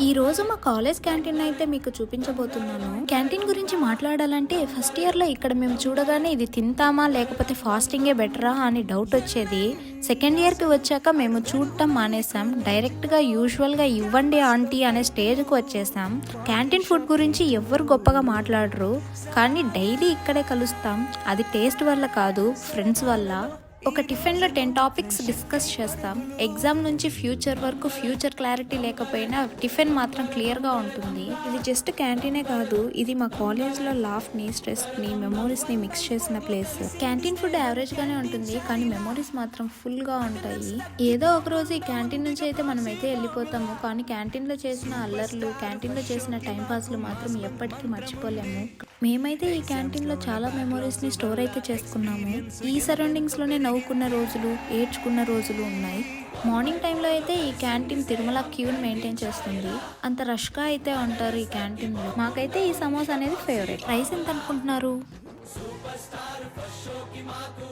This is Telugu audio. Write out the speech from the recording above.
ఈ రోజు మా కాలేజ్ క్యాంటీన్ అయితే మీకు చూపించబోతున్నాను. క్యాంటీన్ గురించి మాట్లాడాలంటే ఫస్ట్ ఇయర్ లో ఇక్కడ మేము చూడగానే ఇది తింటామా లేకపోతే ఫాస్టింగే బెటరా అని డౌట్ వచ్చేది. సెకండ్ ఇయర్ కి వచ్చాక మేము చూడటం మానేసాం. డైరెక్ట్ గా యూజువల్ గా ఇవ్వండి ఆంటీ అనే స్టేజ్ కు వచ్చేసాం. క్యాంటీన్ ఫుడ్ గురించి ఎవ్వరు గొప్పగా మాట్లాడరు, కానీ డైలీ ఇక్కడే కలుస్తాం. అది టేస్ట్ వల్ల కాదు, ఫ్రెండ్స్ వల్ల. ఒక టిఫిన్లో 10 టాపిక్స్ డిస్కస్ చేస్తాం. ఎగ్జామ్ నుంచి ఫ్యూచర్ వరకు ఫ్యూచర్ క్లారిటీ లేకపోయినా టిఫిన్ మాత్రం క్లియర్గా ఉంటుంది. ఇది జస్ట్ క్యాంటీనే కాదు, ఇది మా కాలేజ్లో లాఫ్ని, స్ట్రెస్ని, మెమోరీస్ని మిక్స్ చేసిన ప్లేస్. క్యాంటీన్ ఫుడ్ యావరేజ్గానే ఉంటుంది, కానీ మెమోరీస్ మాత్రం ఫుల్గా ఉంటాయి. ఏదో ఒక రోజు ఈ క్యాంటీన్ నుంచి అయితే మనమైతే వెళ్ళిపోతాము, కానీ క్యాంటీన్లో చేసిన అల్లర్లు, క్యాంటీన్లో చేసిన టైంపాస్లు మాత్రం ఎప్పటికీ మర్చిపోలేము. మేమైతే ఈ క్యాంటీన్లో చాలా మెమోరీస్ని స్టోర్ అయితే చేసుకున్నాము. ఈ సరౌండింగ్స్లోనే నవ్వుకున్న రోజులు, ఏడ్చుకున్న రోజులు ఉన్నాయి. మార్నింగ్ టైంలో అయితే ఈ క్యాంటీన్ తిరుమల క్యూని మెయింటైన్ చేస్తుంది. అంత రష్గా అయితే ఉంటారు ఈ క్యాంటీన్లో. మాకైతే ఈ సమోసా అనేది ఫేవరెట్. ప్రైస్ ఎంత అనుకుంటున్నారు?